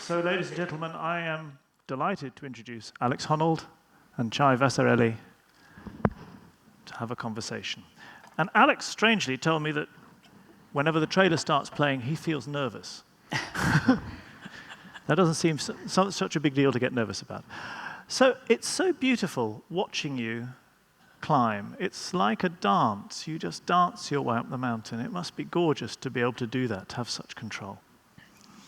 So, ladies and gentlemen, I am delighted to introduce Alex Honnold and Chai Vasarhelyi to have a conversation. And Alex strangely told me that whenever the trailer starts playing, he feels nervous. That doesn't seem such a big deal to get nervous about. So it's so beautiful watching you climb. It's like a dance. You just dance your way up the mountain. It must be gorgeous to be able to do that, to have such control.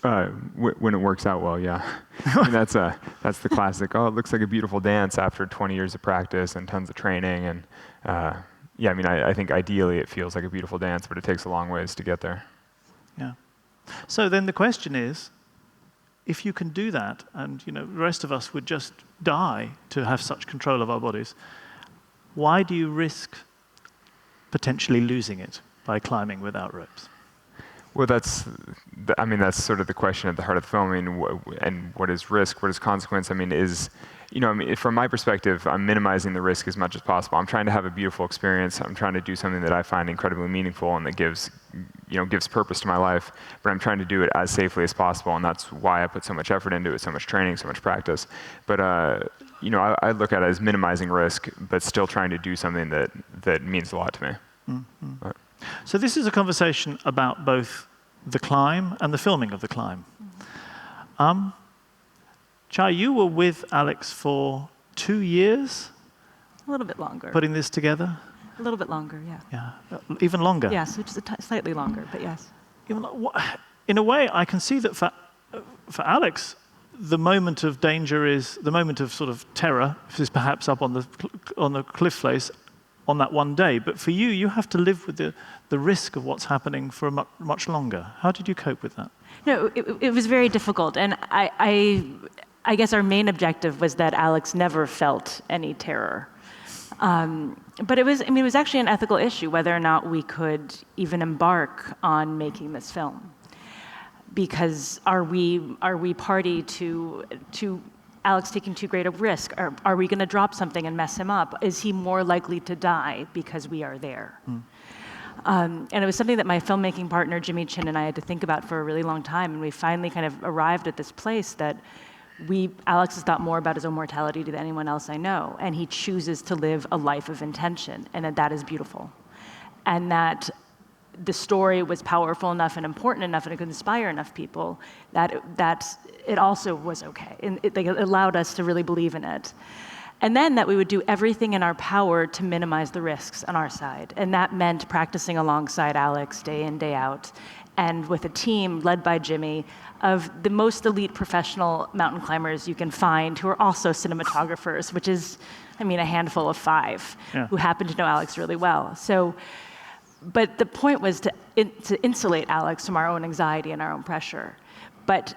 When it works out well, yeah. I mean, that's the classic. Oh, it looks like a beautiful dance after 20 years of practice and tons of training. And yeah, I mean, I think ideally it feels like a beautiful dance, but it takes a long ways to get there. Yeah. So then the question is, if you can do that, and the rest of us would just die to have such control of our bodies, why do you risk potentially losing it by climbing without ropes? Well, that's sort of the question at the heart of the film. I mean, and what is risk? What is consequence? I mean, from my perspective, I'm minimizing the risk as much as possible. I'm trying to have a beautiful experience. I'm trying to do something that I find incredibly meaningful and that gives purpose to my life. But I'm trying to do it as safely as possible, and that's why I put so much effort into it, so much training, so much practice. But I look at it as minimizing risk, but still trying to do something that means a lot to me. Mm-hmm. So this is a conversation about both the climb and the filming of the climb. Mm-hmm. Chai, you were with Alex for 2 years? A little bit longer. Putting this together? A little bit longer, yeah. Yeah, even longer? Yes, which is slightly longer, but yes. In a way, I can see that for Alex, the moment of danger is, the moment of sort of terror is perhaps up on the cliff face on that one day. But for you, you have to live with the risk of what's happening for much longer. How did you cope with that? No, it was very difficult. And I guess our main objective was that Alex never felt any terror. But it was actually an ethical issue whether or not we could even embark on making this film. Because are we party to Alex taking too great a risk? Are we going to drop something and mess him up? Is he more likely to die because we are there? Mm. And it was something that my filmmaking partner, Jimmy Chin, and I had to think about for a really long time. And we finally kind of arrived at this place that Alex has thought more about his own mortality than anyone else I know. And he chooses to live a life of intention. And that is beautiful. And that the story was powerful enough and important enough and it could inspire enough people that it also was okay. And it allowed us to really believe in it. And then that we would do everything in our power to minimize the risks on our side. And that meant practicing alongside Alex day in, day out, and with a team led by Jimmy of the most elite professional mountain climbers you can find who are also cinematographers, which is, a handful of 5 who happen to know Alex really well. But the point was to insulate Alex from our own anxiety and our own pressure. But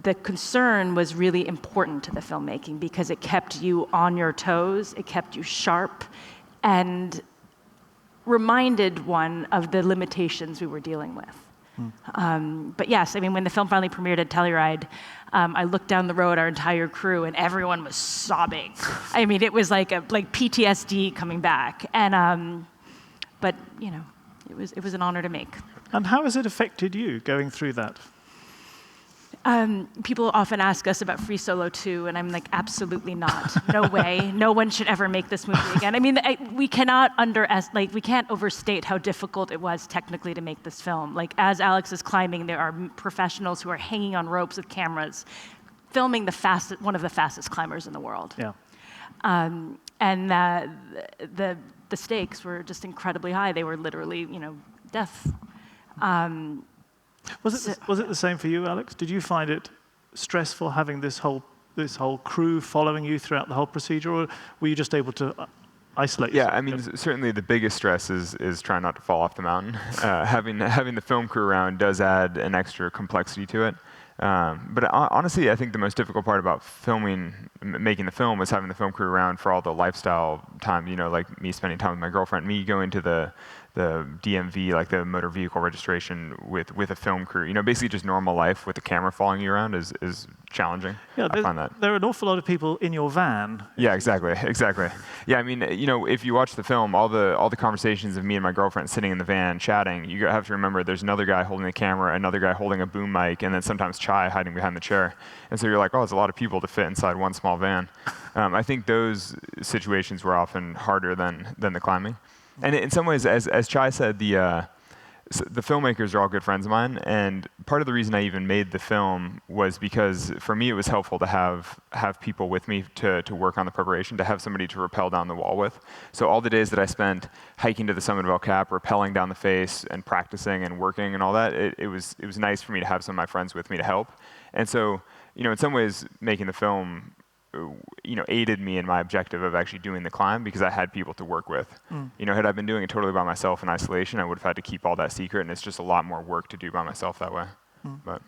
the concern was really important to the filmmaking because it kept you on your toes, it kept you sharp, and reminded one of the limitations we were dealing with. But yes, when the film finally premiered at Telluride, I looked down the road, our entire crew, and everyone was sobbing. It was like PTSD coming back. And but it was an honor to make. And how has it affected you going through that? People often ask us about Free Solo 2, and I'm like, absolutely not. No way. No one should ever make this movie again. We cannot we can't overstate how difficult it was technically to make this film. As Alex is climbing, there are professionals who are hanging on ropes with cameras, filming one of the fastest climbers in the world. Yeah. And the stakes were just incredibly high. They were literally, death. Was it the same for you, Alex? Did you find it stressful having this whole crew following you throughout the whole procedure, or were you just able to isolate yourself? Yeah, certainly the biggest stress is trying not to fall off the mountain. Having the film crew around does add an extra complexity to it. But honestly, I think the most difficult part about making the film was having the film crew around for all the lifestyle time, like me spending time with my girlfriend, me going to DMV, like the motor vehicle registration, with a film crew. Basically just normal life with the camera following you around is challenging. Yeah, I find that. There are an awful lot of people in your van. Yeah, exactly. Yeah, I mean, if you watch the film, all the conversations of me and my girlfriend sitting in the van chatting, you have to remember there's another guy holding the camera, another guy holding a boom mic, and then sometimes Chai hiding behind the chair. And so you're like, oh, it's a lot of people to fit inside one small van. I think those situations were often harder than the climbing. And in some ways, as Chai said, the filmmakers are all good friends of mine, and part of the reason I even made the film was because for me it was helpful to have people with me to work on the preparation, to have somebody to rappel down the wall with. So all the days that I spent hiking to the summit of El Cap, rappelling down the face and practicing and working and all that, it was nice for me to have some of my friends with me to help. And so, in some ways, making the film aided me in my objective of actually doing the climb because I had people to work with. Had I been doing it totally by myself in isolation, I would have had to keep all that secret, and it's just a lot more work to do by myself that way. But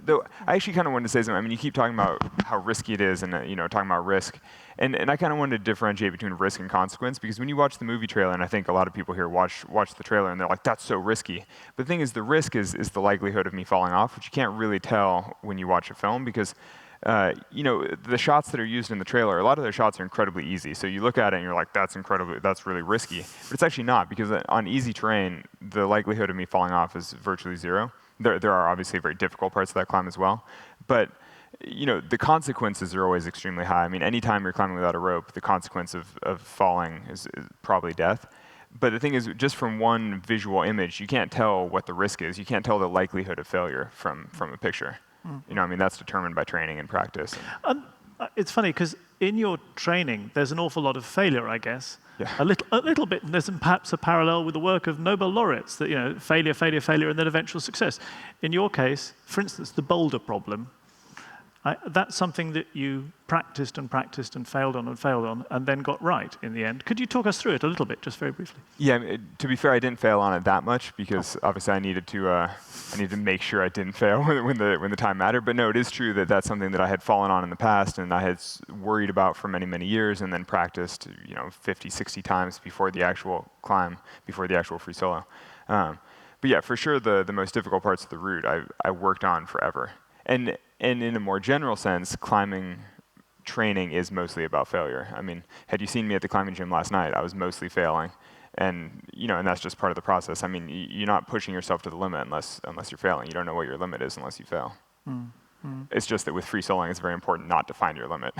though I actually kind of wanted to say something. I mean, you keep talking about how risky it is, and talking about risk, and I kind of wanted to differentiate between risk and consequence, because when you watch the movie trailer, and I think a lot of people here watch the trailer and they're like, that's so risky. But the thing is, the risk is the likelihood of me falling off, which you can't really tell when you watch a film, because the shots that are used in the trailer, a lot of their shots are incredibly easy. So you look at it and you're like, that's really risky. But it's actually not, because on easy terrain, the likelihood of me falling off is virtually zero. There are obviously very difficult parts of that climb as well. But the consequences are always extremely high. I mean, anytime you're climbing without a rope, the consequence of falling is probably death. But the thing is, just from one visual image, you can't tell what the risk is. You can't tell the likelihood of failure from a picture. That's determined by training and practice. It's funny, because in your training, there's an awful lot of failure, I guess. Yeah. A little bit, and there's perhaps a parallel with the work of Nobel laureates, that, failure, failure, failure, and then eventual success. In your case, for instance, the boulder problem, that's something that you practiced and practiced and failed on, and then got right in the end. Could you talk us through it a little bit, just very briefly? Yeah, to be fair, I didn't fail on it that much, because obviously I needed to make sure I didn't fail when the time mattered. But no, it is true that that's something that I had fallen on in the past, and I had worried about for many, many years, and then practiced 50, 60 times before the actual climb, before the actual free solo. But yeah, for sure, the most difficult parts of the route I worked on forever. And in a more general sense, climbing training is mostly about failure. I mean, had you seen me at the climbing gym last night, I was mostly failing. And and that's just part of the process. I mean, you're not pushing yourself to the limit unless you're failing. You don't know what your limit is unless you fail. It's just that with free soloing, it's very important not to find your limit.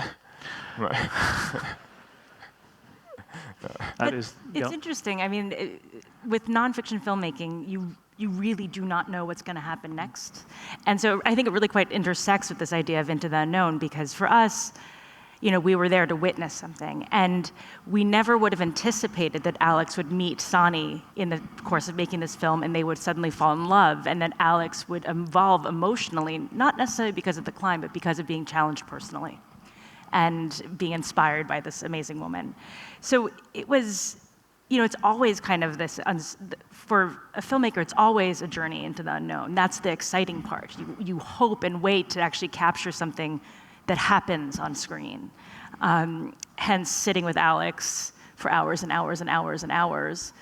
It's interesting. I mean, with nonfiction filmmaking, you really do not know what's going to happen next. And so I think it really quite intersects with this idea of into the unknown, because for us, we were there to witness something. And we never would have anticipated that Alex would meet Sonny in the course of making this film, and they would suddenly fall in love, and that Alex would evolve emotionally, not necessarily because of the climb, but because of being challenged personally and being inspired by this amazing woman. So it was, it's always kind of this, for a filmmaker, it's always a journey into the unknown. That's the exciting part. You hope and wait to actually capture something that happens on screen. Hence, sitting with Alex for hours and hours and hours and hours.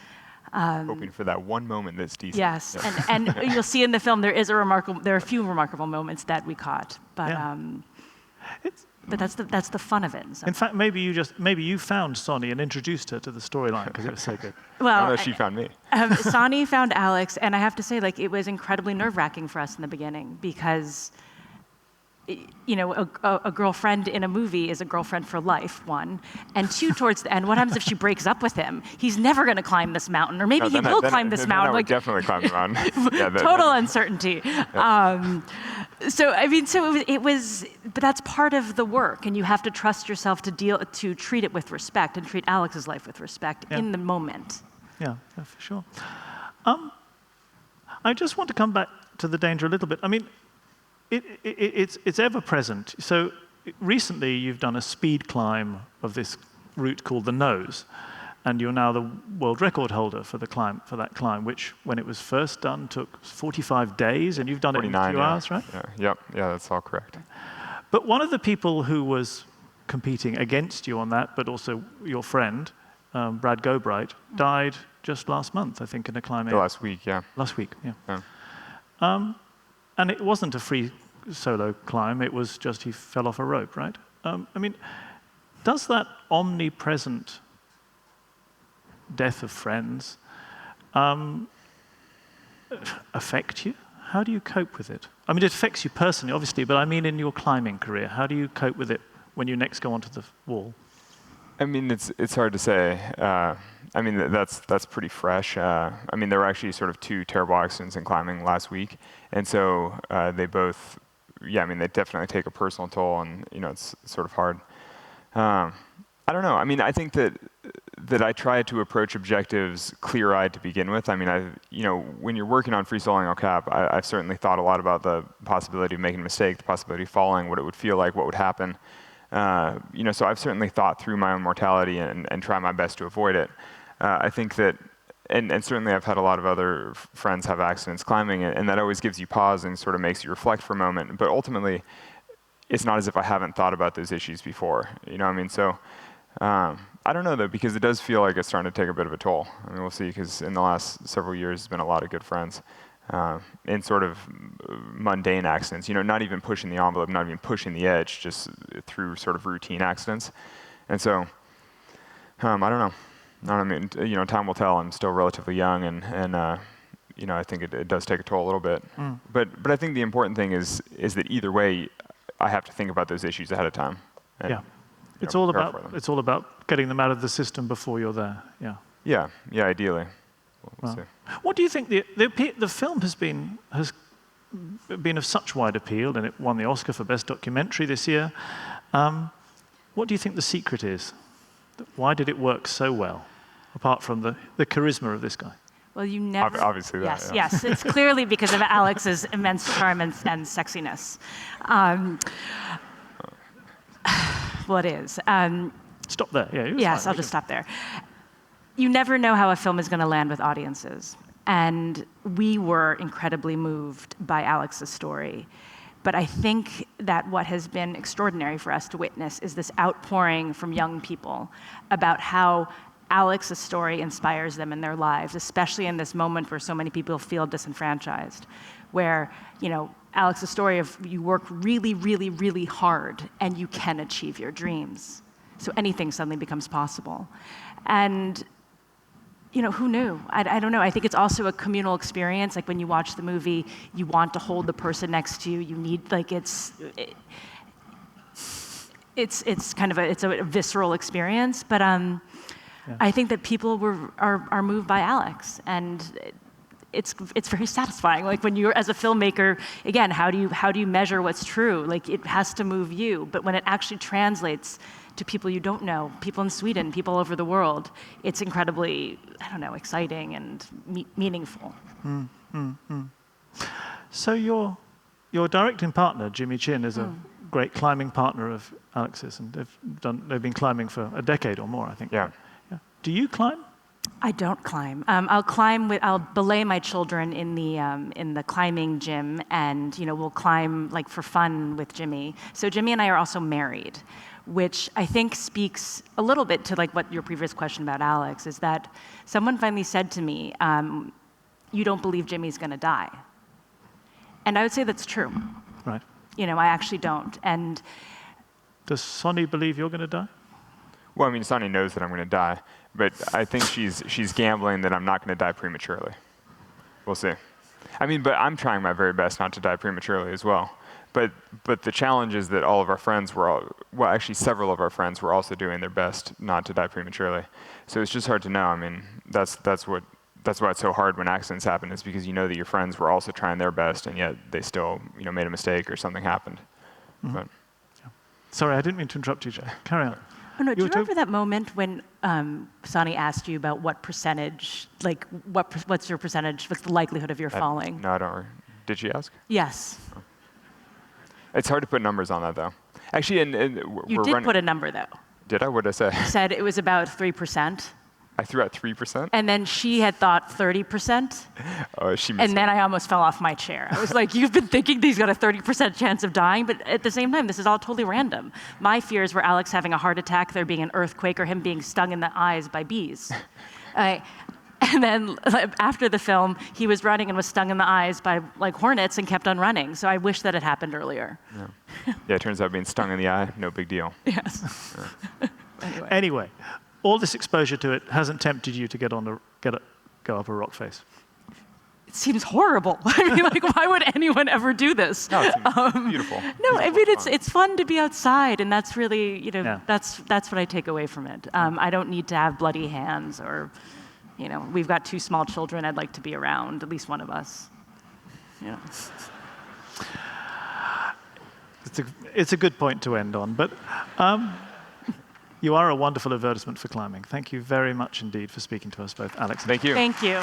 Hoping for that one moment that's decent. Yes, yeah. and you'll see in the film there are a few remarkable moments that we caught, but but that's the fun of it. In fact, maybe you found Sonny and introduced her to the storyline because it was so good. Well, no, she found me. Sonny found Alex, and I have to say, it was incredibly nerve-wracking for us in the beginning, because a girlfriend in a movie is a girlfriend for life, one. And two, towards the end, what happens if she breaks up with him? He's never going to climb this mountain, or maybe he will climb this mountain. I would definitely climb the mountain. Total uncertainty. Yeah. So it was, but that's part of the work, and you have to trust yourself to treat it with respect, and treat Alex's life with respect in the moment. Yeah, for sure. I just want to come back to the danger a little bit. I mean, it's ever present. So recently you've done a speed climb of this route called the Nose, and you're now the world record holder for that climb, which when it was first done took 45 days, and you've done it in 2 hours, right? Yeah, that's all correct. But one of the people who was competing against you on that, but also your friend, Brad Gobright, died just last month, I think, in a climbing. Last week, yeah. Last week, yeah. Yeah. And it wasn't a free solo climb. It was just he fell off a rope, right? I mean, does that omnipresent death of friends affect you? How do you cope with it? I mean, it affects you personally, obviously, but I mean in your climbing career. How do you cope with it when you next go onto the wall? I mean, it's hard to say. I mean, that's pretty fresh. I mean, there were actually sort of 2 terrible accidents in climbing last week, and so they both, yeah, I mean, they definitely take a personal toll, and it's sort of hard. I don't know. I mean, I think that I try to approach objectives clear-eyed to begin with. I mean, when you're working on free soloing El Cap, I've certainly thought a lot about the possibility of making a mistake, the possibility of falling, what it would feel like, what would happen. So I've certainly thought through my own mortality and try my best to avoid it. I think that, and certainly I've had a lot of other friends have accidents climbing, and that always gives you pause and sort of makes you reflect for a moment. But ultimately, it's not as if I haven't thought about those issues before. You know what I mean? So I don't know, though, because it does feel like it's starting to take a bit of a toll. I mean, we'll see, because in the last several years, there's been a lot of good friends in sort of mundane accidents, not even pushing the envelope, not even pushing the edge, just through sort of routine accidents. And so, I don't know. I mean, time will tell. I'm still relatively young, and I think it does take a toll a little bit. But I think the important thing is that either way, I have to think about those issues ahead of time. And, yeah. It's all about getting them out of the system before you're there. Yeah. Yeah, ideally. We'll see. What do you think the film has been of such wide appeal, and it won the Oscar for Best Documentary this year? What do you think the secret is? Why did it work so well, apart from the charisma of this guy? Well, you never. Obviously, yes, that. Yeah. Yes. It's clearly because of Alex's immense charm and sexiness. Well, it is. Stop there. Yeah. Yes, I'll just stop there. You never know how a film is going to land with audiences. And we were incredibly moved by Alex's story. But I think that what has been extraordinary for us to witness is this outpouring from young people about how Alex's story inspires them in their lives, especially in this moment where so many people feel disenfranchised, where, Alex's story of you work really, really, really hard and you can achieve your dreams. So anything suddenly becomes possible. And who knew? I don't know. I think it's also a communal experience. Like when you watch the movie, you want to hold the person next to you. You need, it's kind of a visceral experience. But I think that people are moved by Alex, and it's very satisfying. Like when you're, as a filmmaker, again, how do you measure what's true? Like it has to move you. But when it actually translates to people you don't know, people in Sweden, people all over the world, it's incredibly, exciting and meaningful. So your directing partner, Jimmy Chin, is a great climbing partner of Alex's, and they've been climbing for a decade or more, I think. Yeah. Do you climb? I don't climb. I'll belay my children in the climbing gym, and we'll climb like for fun with Jimmy. So Jimmy and I are also married, which I think speaks a little bit to like what your previous question about Alex is, that someone finally said to me, "You don't believe Jimmy's going to die," and I would say that's true. Right. I actually don't. And does Sonny believe you're going to die? Well, I mean, Sonny knows that I'm going to die, but I think she's gambling that I'm not going to die prematurely. We'll see. I mean, but I'm trying my very best not to die prematurely as well. But the challenge is that all of our friends actually several of our friends were also doing their best not to die prematurely. So it's just hard to know. I mean, that's why it's so hard when accidents happen, is because you know that your friends were also trying their best, and yet they still made a mistake or something happened. But. Sorry, I didn't mean to interrupt you, Jay. Carry on. Oh, no, do you remember that moment when Sonny asked you about what percentage, what's your percentage, what's the likelihood of your falling? No, I don't. Did she ask? Yes. Oh. It's hard to put numbers on that, though. Actually, you did put a number, though. Did I? What did I say? You said it was about 3%. I threw out 3%? And then she had thought 30%. Oh, she missed. And then I almost fell off my chair. I was like, you've been thinking he's got a 30% chance of dying, but at the same time, this is all totally random. My fears were Alex having a heart attack, there being an earthquake, or him being stung in the eyes by bees. And then after the film, he was running and was stung in the eyes by like hornets and kept on running. So I wish that had happened earlier. Yeah, it turns out being stung in the eye, no big deal. Yes. Anyway, all this exposure to it hasn't tempted you to go up a rock face. It seems horrible. I mean, like, why would anyone ever do this? No, it seems beautiful. No, I mean, it's fun to be outside, and that's really, that's what I take away from it. I don't need to have bloody hands, or, we've got 2 small children. I'd like to be around, at least one of us. It's a good point to end on, but you are a wonderful advertisement for climbing. Thank you very much indeed for speaking to us both, Alex. Thank you. Thank you.